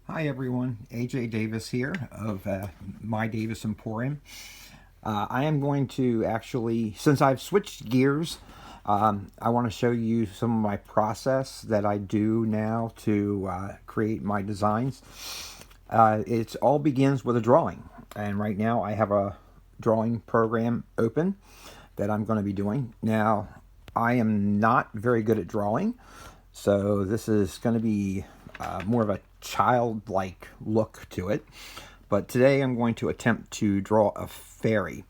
Hi everyone, AJ Davis here of My Davis Emporium. I am going to actually, since I've switched gears, I want to show you some of my process that I do now to create my designs. It all begins with a drawing, and right now I have a drawing program open that I'm going to be doing. Now, I am not very good at drawing, so this is going to be more of a childlike look to it. But today I'm going to attempt to draw a fairy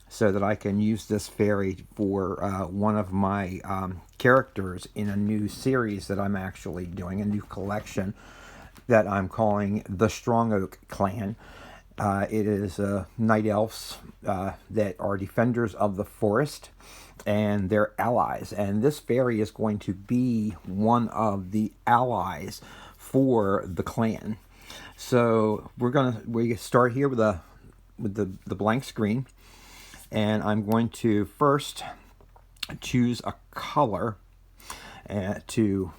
so that I can use this fairy for one of my characters in a new series that I'm actually doing, a new collection that I'm calling the Strongoak Clan. It is night elves that are defenders of the forest, and they're allies. And this fairy is going to be one of the allies for the clan. So we start here with the blank screen, and I'm going to first choose a color to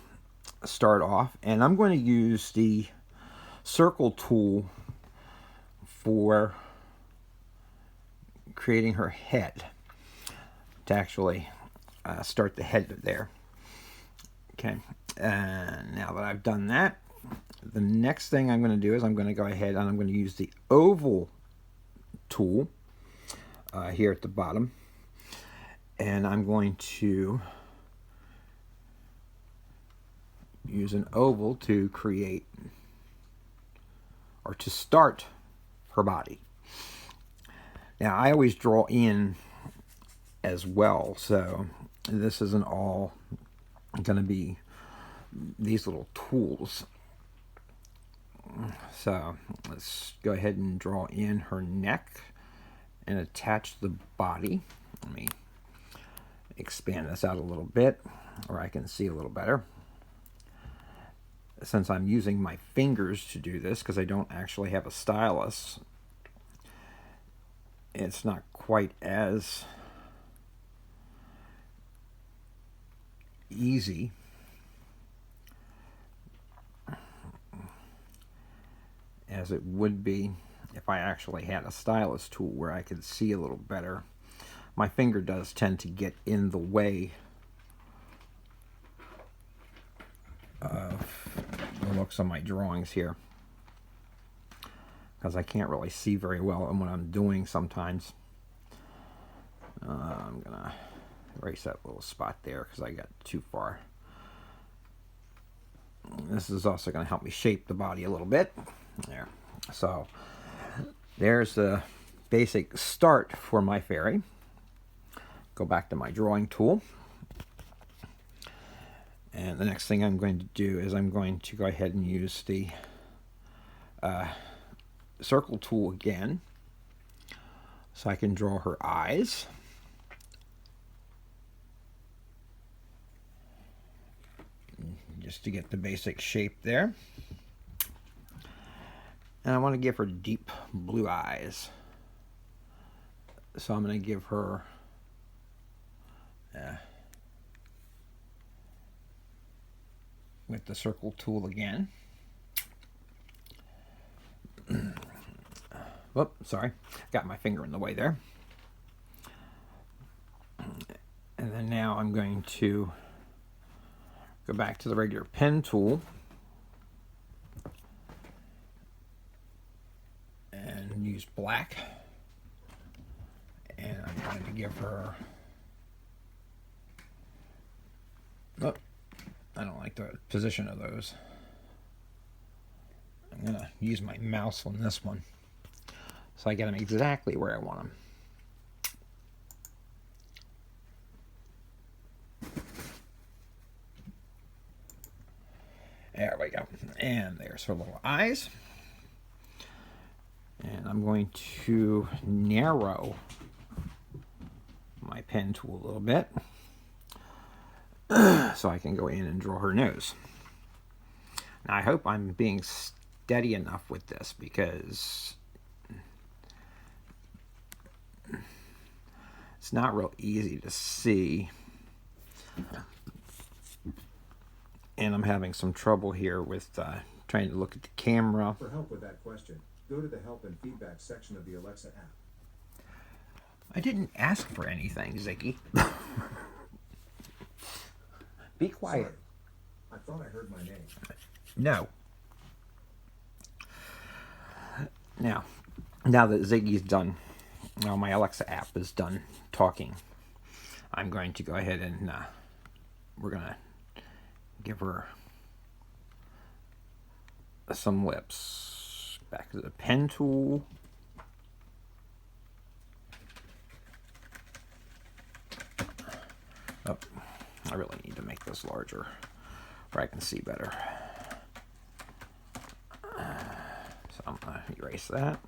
start off, and I'm going to use the circle tool for creating her head to actually start the head there. Okay, and now that I've done that, the next thing I'm going to do is I'm going to go ahead and I'm going to use the oval tool here at the bottom, and I'm going to use an oval to create or to start her body. Now I always draw in as well, so this isn't all going to be these little tools. So let's go ahead and draw in her neck and attach the body. Let me expand this out a little bit where I can see a little better. Since I'm using my fingers to do this because I don't actually have a stylus, it's not quite as easy as it would be if I actually had a stylus tool where I could see a little better. My finger does tend to get in the way of the looks of my drawings here because I can't really see very well in what I'm doing sometimes. I'm gonna erase that little spot there because I got too far. This is also going to help me shape the body a little bit. There. So there's the basic start for my fairy. Go back to my drawing tool. And the next thing I'm going to do is I'm going to go ahead and use the circle tool again so I can draw her eyes. Just to get the basic shape there. And I want to give her deep blue eyes. So I'm going to give her with the circle tool again. Whoop, sorry. Got my finger in the way there. And then now I'm going to go back to the regular pen tool and use black, and I'm going to give her, oh, I don't like the position of those. I'm going to use my mouse on this one so I get them exactly where I want them. There we go. And there's her little eyes. And I'm going to narrow my pen tool a little bit so I can go in and draw her nose. Now I hope I'm being steady enough with this because it's not real easy to see. And I'm having some trouble here with trying to look at the camera. For help with that question, go to the help and feedback section of the Alexa app. I didn't ask for anything, Ziggy. Be quiet. Sorry. I thought I heard my name. No. Now that Ziggy's done, now my Alexa app is done talking, I'm going to go ahead and we're going to give her some lips. Back to the pen tool. Oh, I really need to make this larger where I can see better. So I'm going to erase that.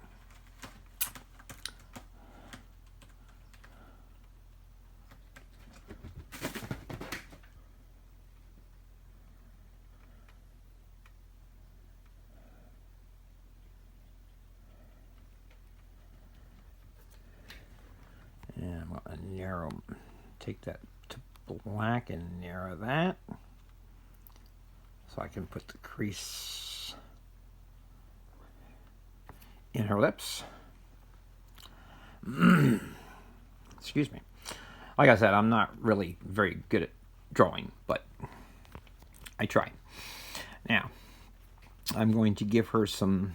And I'm going to narrow, take that to black and narrow that. So I can put the crease in her lips. Excuse me. Like I said, I'm not really very good at drawing, but I try. Now, I'm going to give her some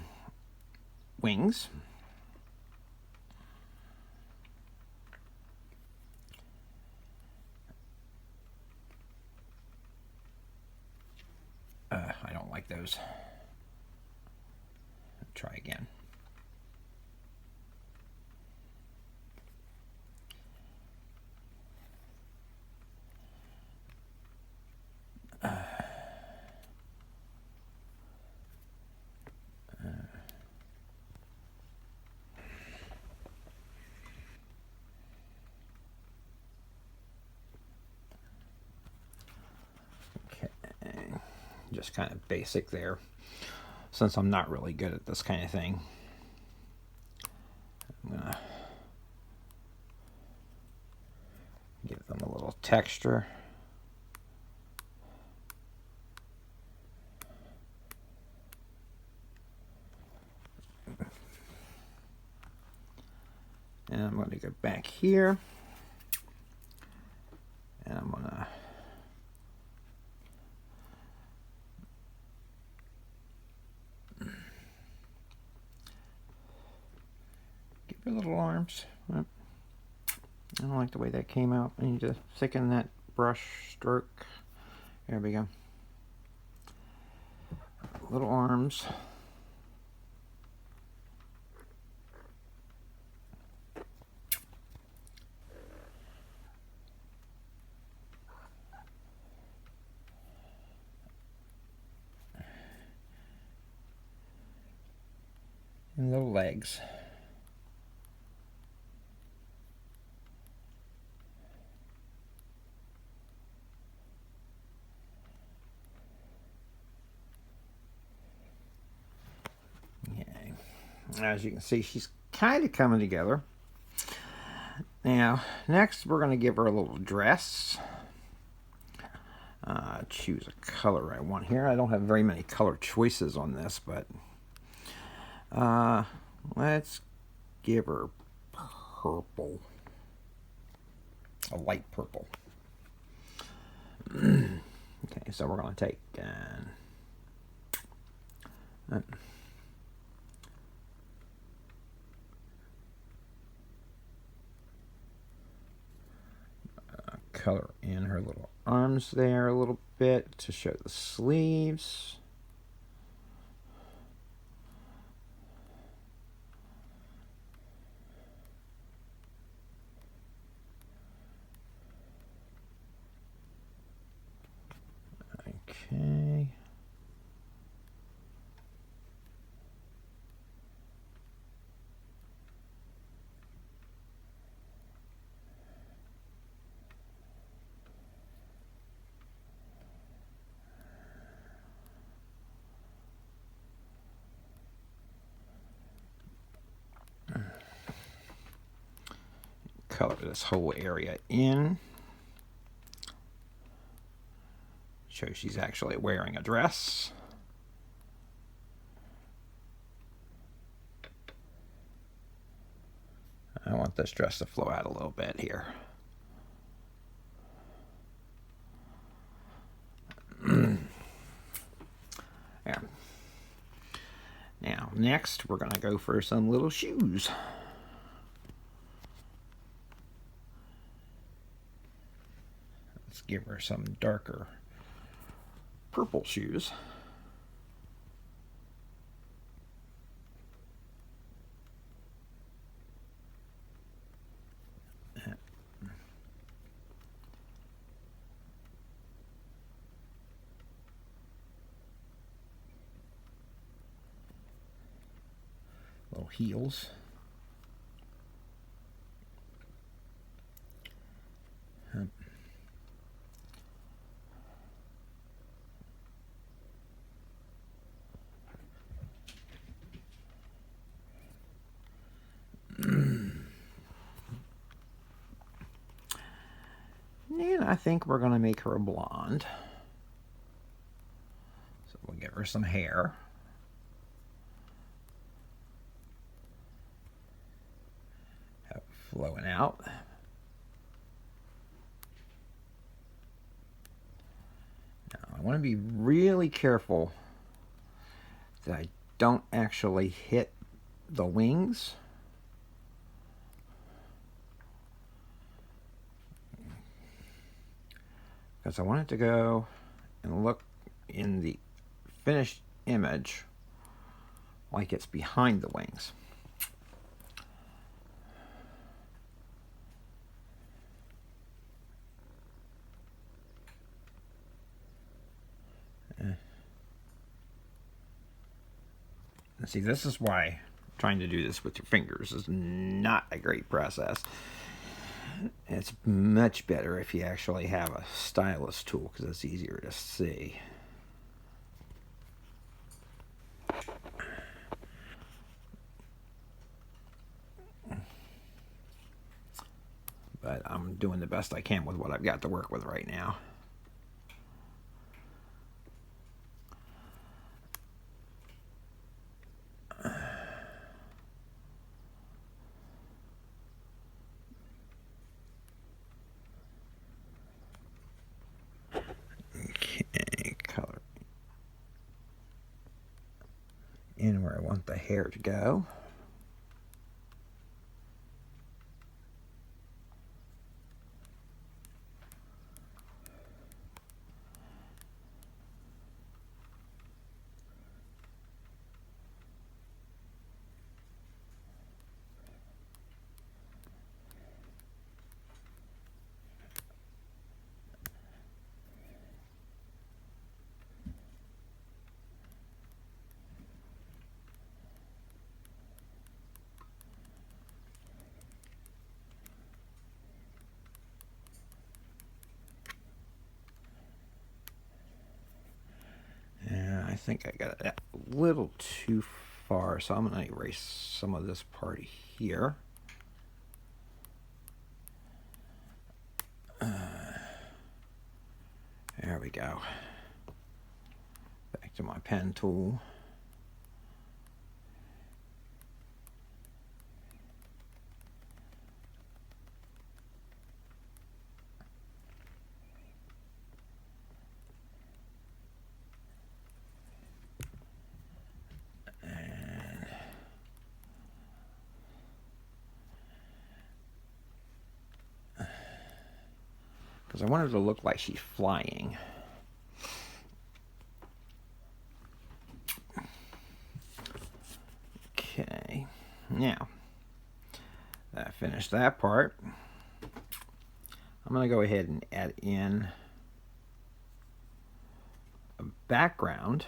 wings. I don't like those. Try again. Just kind of basic there, since I'm not really good at this kind of thing. I'm gonna give them a little texture. And I'm going to go back here, and I'm going to little arms. I don't like the way that came out. I need to thicken that brush stroke. There we go. Little arms. And little legs. As you can see, she's kind of coming together. Now, next we're going to give her a little dress. Choose a color I want here. I don't have very many color choices on this, but let's give her purple. A light purple. Okay, so we're going to take color in her little arms there a little bit to show the sleeves. Okay. Color this whole area in. Shows she's actually wearing a dress. want this dress to flow out a little bit here. There. Now, next, we're going to go for some little shoes. Let's give her some darker purple shoes. Little heels. And I think we're going to make her a blonde. So we'll give her some hair. Have it flowing out. Now I want to be really careful that I don't actually hit the wings. Because I want it to go and look in the finished image like it's behind the wings. See, this is why trying to do this with your fingers is not a great process. It's much better if you actually have a stylus tool because it's easier to see. But I'm doing the best I can with what I've got to work with right now. Okay, color in where I want the hair to go. I think I got it a little too far, so I'm going to erase some of this part here. There we go. Back to my pen tool. Because I want her to look like she's flying. Okay, now that I finished that part, I'm going to go ahead and add in a background.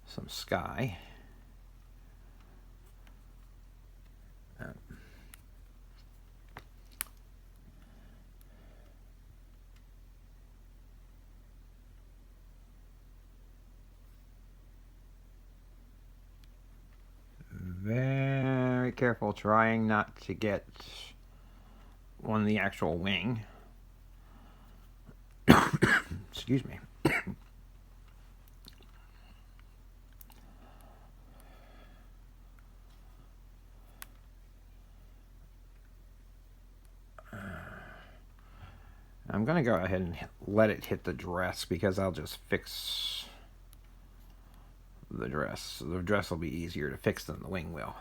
Some sky. careful trying not to get on the actual wing. Excuse me. I'm going to go ahead and let it hit the dress because I'll just fix the dress. The dress will be easier to fix than the wing will.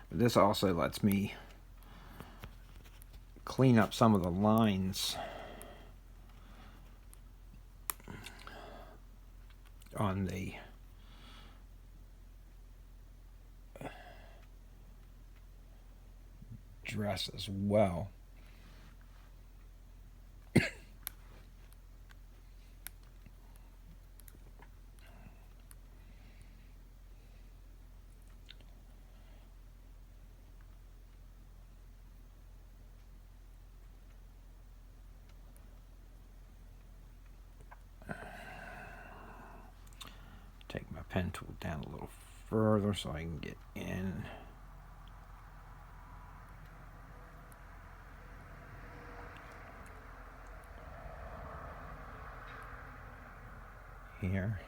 This also lets me clean up some of the lines on the dress as well. Take my pen tool down a little further so I can get in. Here.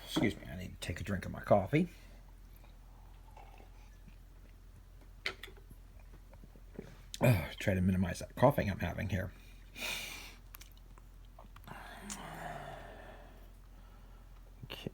Excuse me, I need to take a drink of my coffee. Try to minimize that coughing I'm having here. Okay.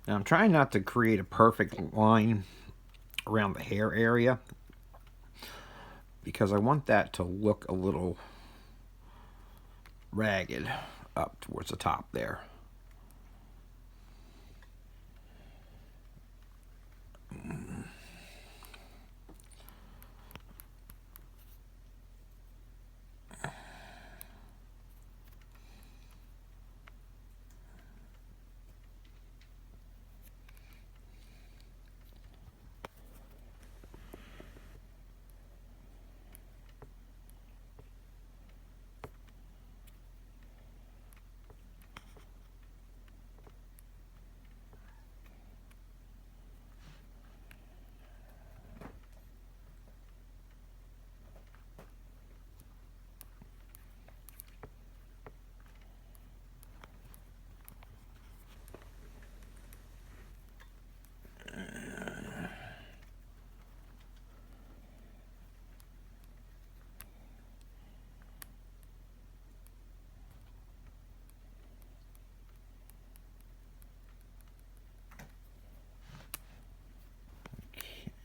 Now I'm trying not to create a perfect line around the hair area because I want that to look a little ragged up towards the top there.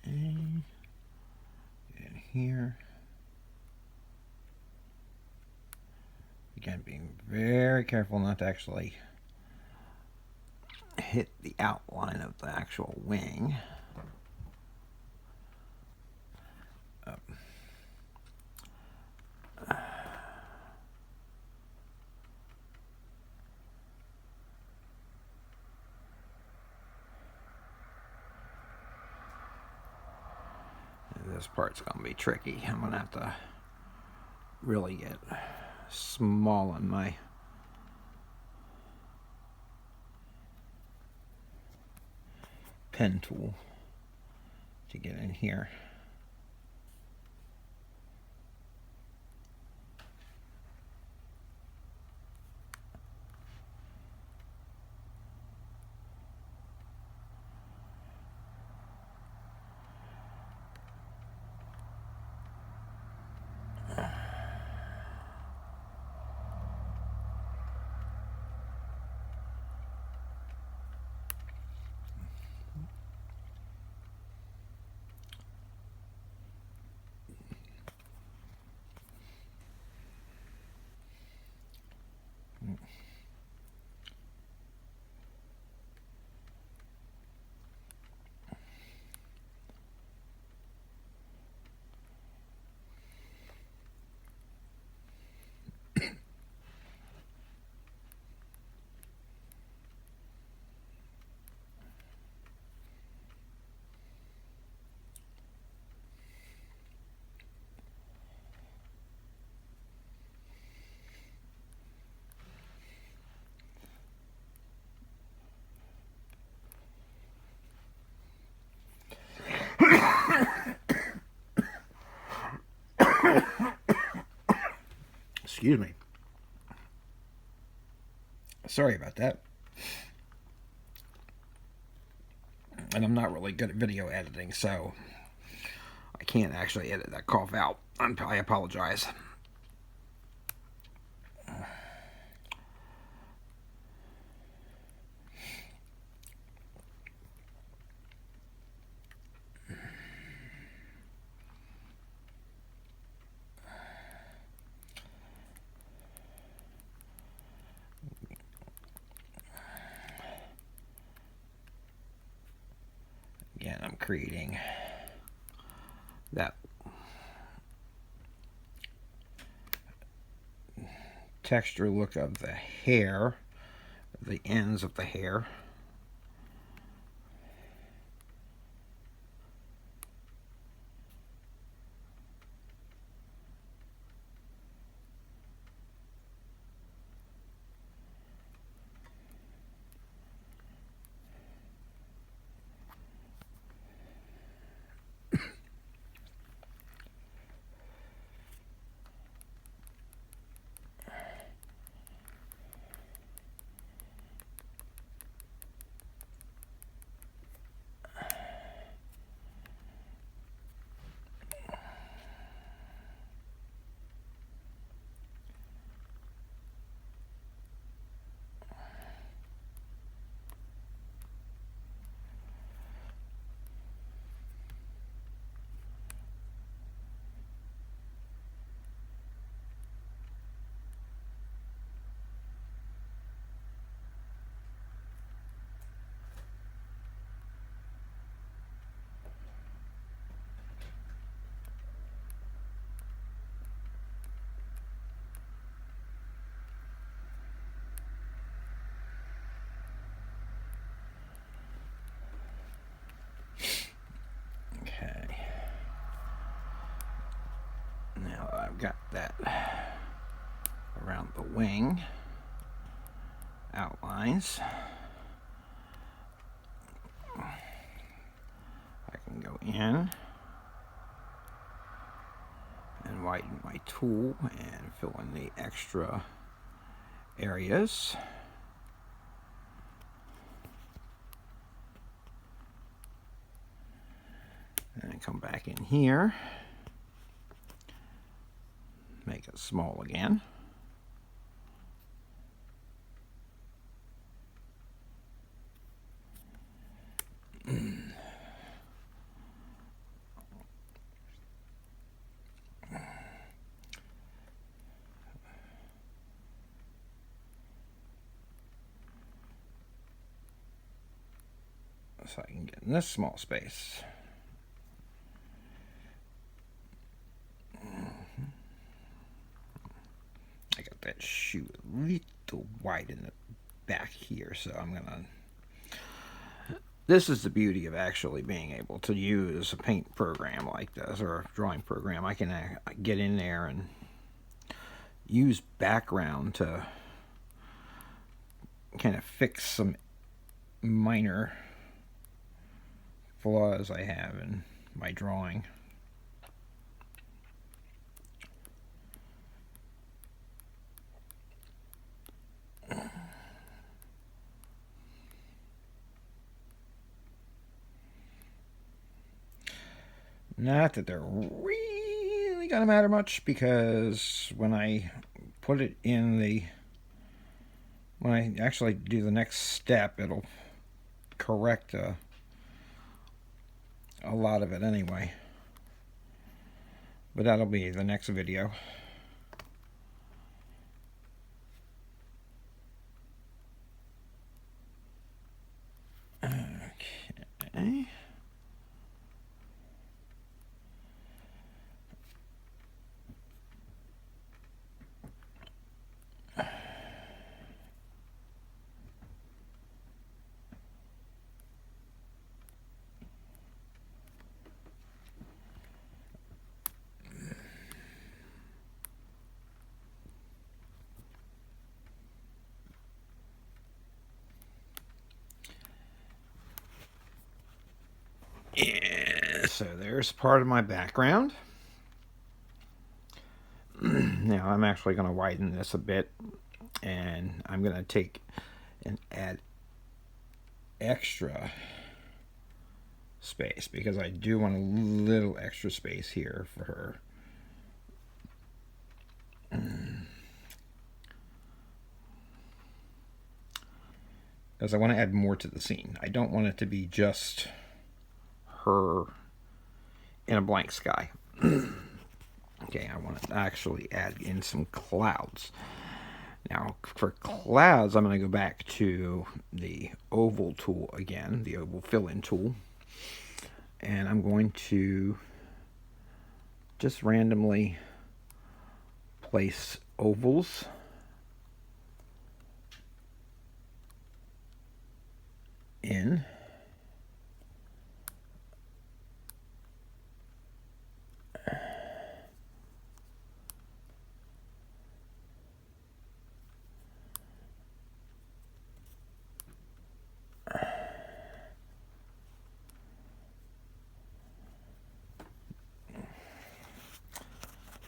In here. Again, being very careful not to actually hit the outline of the actual wing. This part's going to be tricky. I'm going to have to really get small on my pen tool to get in here. Excuse me. Sorry about that. And I'm not really good at video editing, so I can't actually edit that cough out. I apologize. Again, I'm creating that texture look of the hair, the ends of the hair. Okay. Now that I've got that around the wing outlines, I can go in and widen my tool and fill in the extra areas. And come back in here, make it small again. So I can get in this small space. I got that shoe a little wide in the back here, so I'm gonna. This is the beauty of actually being able to use a paint program like this, or a drawing program. I can get in there and use background to kind of fix some minor flaws I have in my drawing. Not that they're really gonna matter much, because when I put it in the, when I actually do the next step, it'll correct a lot of it anyway. But that'll be the next video. Okay. Yeah, so there's part of my background. Now I'm actually going to widen this a bit, and I'm going to take and add extra space because I do want a little extra space here for her. Because I want to add more to the scene. I don't want it to be just her in a blank sky. Okay, I want to actually add in some clouds. Now, for clouds, I'm going to go back to the oval tool again, the oval fill-in tool. And I'm going to just randomly place ovals in.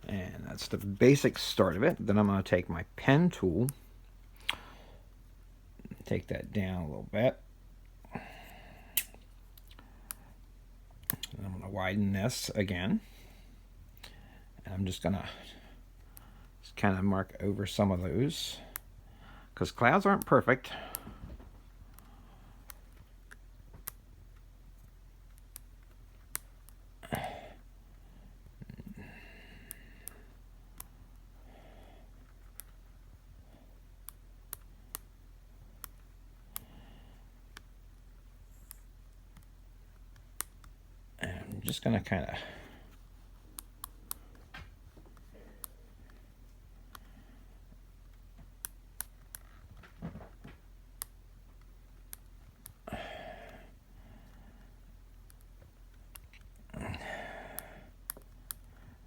And that's the basic start of it. Then I'm going to take my pen tool, take that down a little bit. And I'm going to widen this again. And I'm just going to kind of mark over some of those because clouds aren't perfect. I'm just going to kind of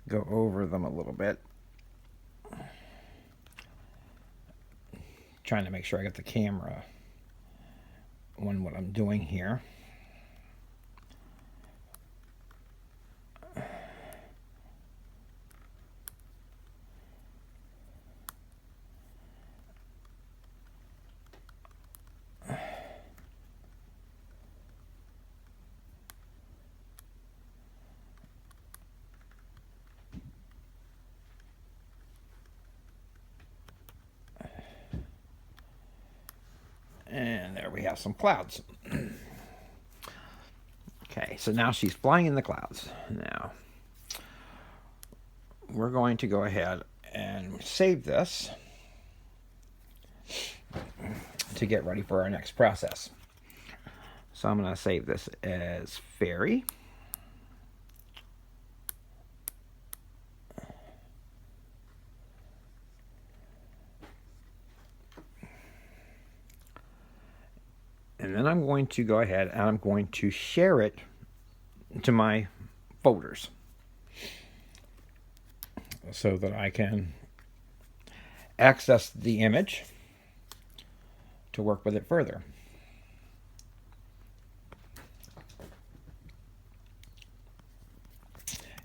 go over them a little bit. Trying to make sure I got the camera on what I'm doing here. And there we have some clouds. Okay, so now she's flying in the clouds. Now, we're going to go ahead and save this to get ready for our next process. So I'm going to save this as fairy. And then I'm going to go ahead and I'm going to share it to my folders so that I can access the image to work with it further.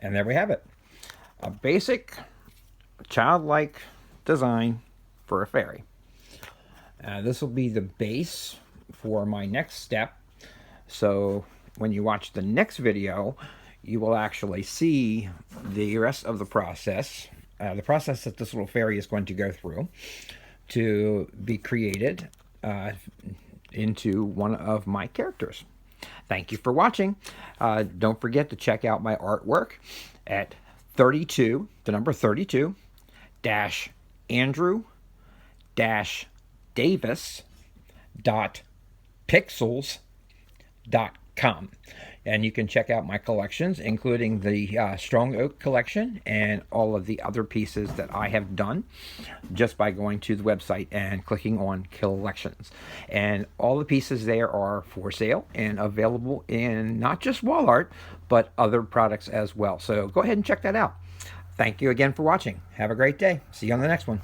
And there we have it. A basic childlike design for a fairy. This will be the base for my next step. So when you watch the next video, you will actually see the rest of the process that this little fairy is going to go through to be created into one of my characters. Thank you for watching. Don't forget to check out my artwork at 32, the number 32, Andrew-Davis.pixels.com. Strongoak.com. And you can check out my collections, including the Strongoak collection and all of the other pieces that I have done, just by going to the website and clicking on collections. And all the pieces there are for sale and available in not just wall art, but other products as well. So go ahead and check that out. Thank you again for watching. Have a great day. See you on the next one.